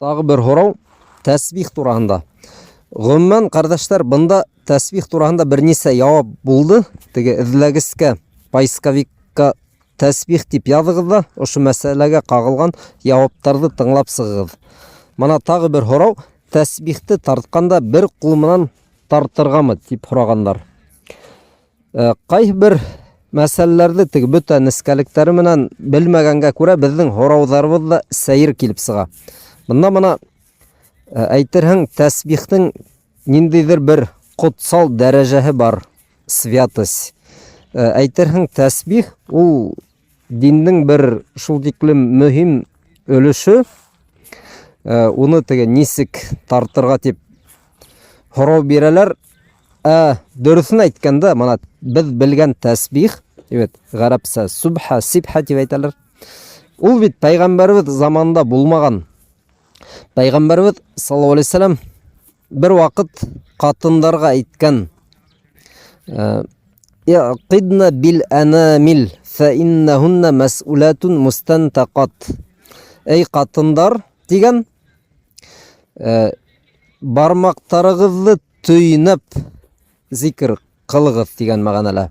Тағы бір һорау тәсбих турасында. Гомумән, кардәшләр, бында тәсбих турасында бернисә явап булды. Теге эзләгескә, поисковикка тәсбих дип языгыз да, ошо мәсьәләгә кагылган яваптарды тыңлап сыгыгыз. Мана тагы бер һорау, тәсбихте тартканда бер кул менән тартыргамы дип һорагандар. Кайсы бер мәсьәләләрне теге бөтә нескәлектәре менән белмәгәнгә күрә безнең һорауҙарыбыҙ да сәйер килеп сыга. Бында мына әйтерһең, тәсбихтең ниндейҙер бер ҡотсал дәрәжәһе бар, святость. Әйтерһең, тәсбих ул диндең бер шул тиклем мөһим өлөшө. Уны теге нисек тартырга тип һорау бирәләр. Дөрөҫөн әйткәндә, мына без белгән тәсбих, ғәрәпсә субха, сибха дип әйтәләр. Ул бит пәйғәмбәрбеҙ заманында булмаған. Пәйғәмбәрбеҙ саллаллаху алейхи ва саллям бер ваҡыт ҡатындарға әйткән: «Иғқидна бил анамил, фә иннахунна мәсъулатун мустантақат». Эй ҡатындар дигән, бармаҡтарығыҙҙы төйнәп зикр ҡылығыҙ дигән мәғәнәлә.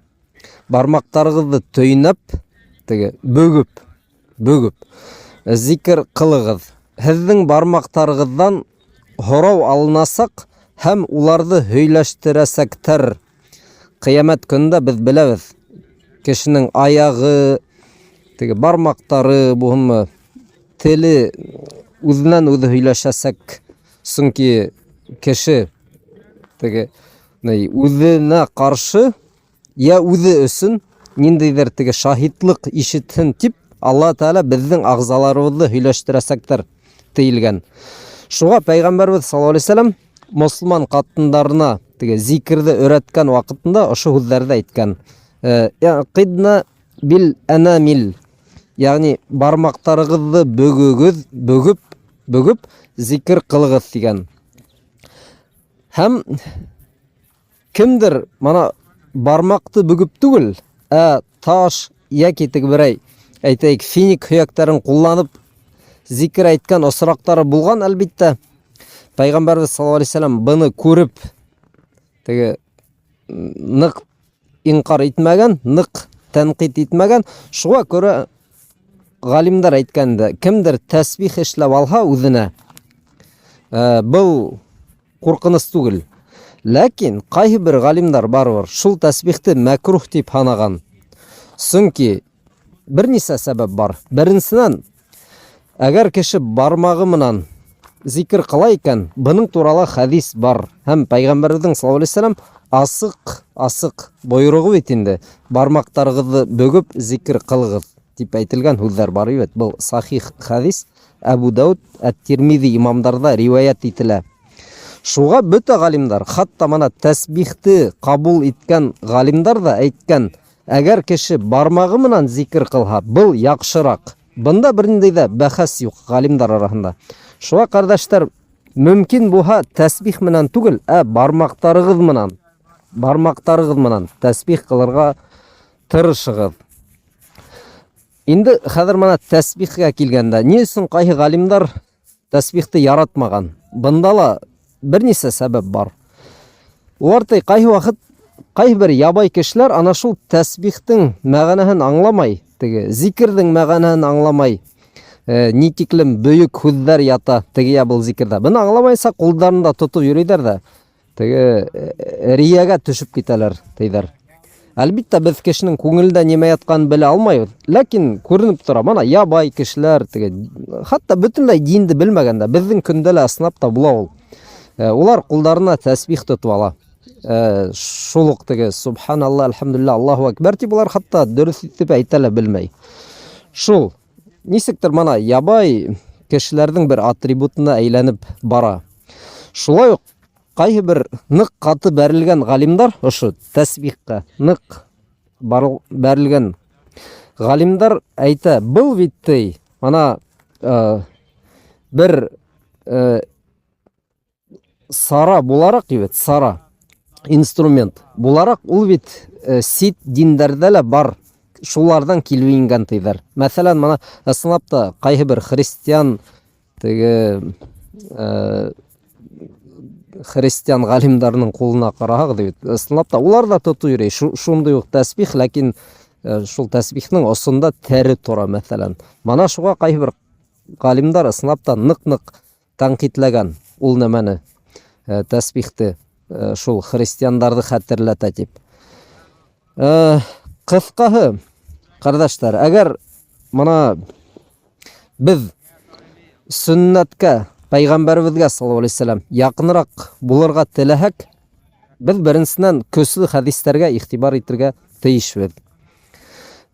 Бармаҡтарығыҙҙы төйнәп, бөгөп зикр ҡылығыҙ. Һеҙҙең бармаҡтарығыҙҙан һорау алынасаҡ һәм уларҙы һөйләштерәсәктәр. Ҡиәмәт көндә беҙ беләбеҙ, кешенең аяғы, бармаҡтары, буһынмы, теле үҙенән үҙе һөйләшәсәк. Сөнки кеше үҙенә ҡаршы, йә үҙе өсөн ниндәйҙер шаһитлыҡ ишетһен тип, Алла Тәғәлә беҙҙең ағзаларыбыҙҙы һөйләштерәсәктәр тейелгән. Шуға Пәйғәмбәрбеҙ саллаллаху алейхи ва саллям мосолман ҡатындарына зикрҙе өйрәткән ваҡытында ошо һүҙҙәрҙе әйткән. «Иғқидна бил анамил», ягъни бармаҡтарығыҙҙы бөгөп зикр ҡылығыҙ тигән. Һәм кемдер мана бармаҡты бөгөп түгел, таш йәки берәй, әйтәйек, финик һөйәктәрен ҡулланып зикр әйткән осраҡтары булған, әлбиттә. Пәйғәмбәрбеҙ саллаллаху алейхи ва саллям быны күреп, ныҡ инҡар итмәгән, ныҡ тәнҡит итмәгән. Шуға күрә ғалимдар әйткәндә, кемдер тәсбих эшләп алһа үҙенә, был ҡурҡыныс түгел. Ләкин ҡайһы бер ғалимдар барыр, шул тәсбихте мәкрух тип һанаған. Сөнки бер нисә сәбәп бар. Беренсенән, әгәр кеше бармағы менән зикр ҡыла икән, бының турала хәдис бар. Һәм Пәйғәмбәрбеҙҙең саллаллаху алейхи ва саллям асыҡ бойороғо бит инде: бармаҡтарығыҙҙы бөгөп зикр ҡылығыҙ дип әйтелгән һүҙҙәр бар. Был сахих хәдис, Әбу Дауд, Әт-Тирмизи имамдарҙа риуаят ителә. Шуға бөтә ғалимдар, хатта мана тәсбихте ҡабул иткән ғалимдар да әйткән: әгәр кеше бармағы менән зикр ҡылһа, был яҡшыраҡ. Бында бер ниндәй ҙә бәхәс юҡ ғалимдар араһында. Шуға, ҡәрҙәштәр, мөмкин булһа тәсбих менән түгел, бармаҡтарығыҙ менән тәсбих ҡылырға тырышығыҙ. Инде хәҙер мана тәсбихкә килгәндә, ни өсөн ҡайһы ғалимдар тәсбихте яратмаған? Бында ла бер нисә сәбәп бар. Улар ҡайһы ваҡыт, ҡайһы бер ябай кешеләр ана шул тәсбихтең мәғәнәһен аңламай, зикрҙең мәғәнәһен аңламай, ни тиклем бөйөк һүҙҙәр ята был зикрҙә. Быны аңламайса ҡулдарында тотоп йөрөйҙәр ҙә риягә төшөп китәләр, тиҙәр. Әлбиттә, беҙ кешенең күңелдә нимә ятҡанын белә алмайбыҙ. Ләкин күренеп тора, мана ябай кешеләр, хатта бөтөнләй динде белмәгәндә, беҙҙең көндә лә ысынлап та була ул. Улар ҡулдарына тәсбих тотоп ала. Шул уҡ субханалла, әлхәмдулилла, Аллаху акбар тип, улар хатта дөрөҫ итеп әйтә лә белмәй. Шул нисектер мана ябай кешеләрҙең бер атрибутына әйләнеп бара. Шулай уҡ ҡайһы бер ныҡ ҡаты бәрелгән ғалимдар, ошо тәсбихҡа ныҡ бәрелгән ғалимдар әйтә, был бит мана бер сара булараҡ, сара инструмент булараҡ, ул бит сит диндәрҙә лә бар, шулардан килеп ингән тиҙәр. Мәҫәлән, мана ысынлап та ҡайһы бер христиан христиан галимдарының қолына қарағық деп ысынлап та олар да тоту йөрей шундый ук тәсбих, ләкин шул тәсбихнең осында тәре тора мәсәлән. Мана шуга кайбер галимдар ысынлап та нык-нык тәнкыйтьләгән ул нәмәне, тәсбихте шул христиандарды хәтерләтә дип. Кыскаһы, кардәшләр, әгәр мана без сүннәткә, Пайгамбарыбызга саллаллаху алейхи вассалам якынрак булырга теләһәк, без беренчедән көчле хәдисләргә игътибар итәргә тиешбез.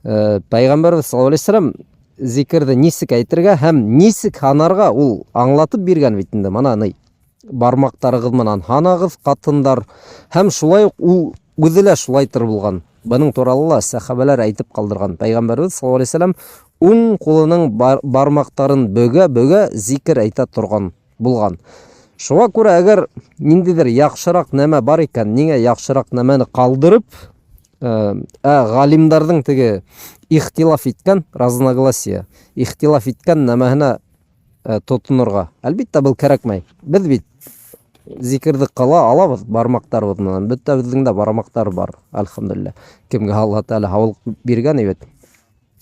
Пайгамбарыбыз саллаллаху алейхи вассалам зикрде нисек әйтергә һәм нисек ханарга ул аңлатып биргән бит инде. Мана бармактарыгыз менән ханагыз, катындар, һәм шулай ук ул үзе дә шулайтыр булган. Буның туралы сахабалар әйтеп калдырган. Пайгамбарыбыз саллаллаху алейхи вассалам уң кулының бармактарын бөгә-бөгә зикр әйтә торган булган. Шуңа күрә әгәр ниндидер яхшырак нәмә бар икән, нигә яхшырак нәмәне калдырып, галимдардың теге ихтилаф иткән, разногласия, ихтилаф иткән нәмәһенә тотынырга. Әлбиттә, был кәрәкмәй. Без бит зикрді қыла алабыз бармактарыбыз менән. Бөтәбезнең дә бармактар бар, әлхәмдүлилләh. Кемгә Алла Тәала һаулык биргән бит.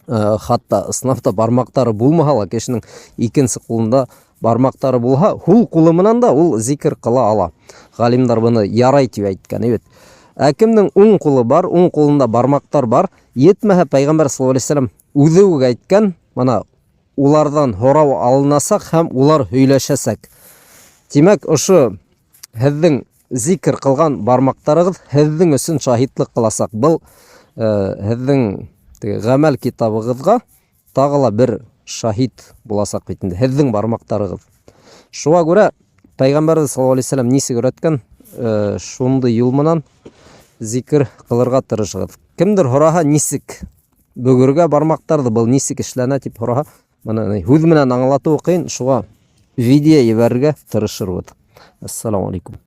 Хатта ыснафта бармактары булмаһа ла, кешенең икенче кулында бармактары булһа, һул кулы менән дә ул зикр кыла ала. Галимдар буны ярай дип әйткән бит. Кемнең уң кулы бар, уң кулында бармактар бар, етмәһә Пайгамбар саллаллаху алейхи вассалам үзе үк әйткән, мана улардан һорау алынасак һәм улар һөйләшәсәк. Димәк, ошо һеҙҙең зикр кылган бармактарыгыз һеҙҙең өсөн шаһитлык кыласак. Был һеҙҙең гамәл китабыгызга тагы ла бер шаһит буласак бит инде, һеҙҙең бармактарыгыз. Шуңа күрә Пайгамбарыбыз саллаллаху алейхи вассалам нисек өйрәткән, шундый юл менән зикр кылырга тырышыгыз. Кемдер һораһа, нисек бөгөргә бармактарды, был нисек эшләнә дип һораһа, мана һүз менән аңлату кыйын, шуңа видео ебәрергә тырышырбыз. Ассаламу алейкум.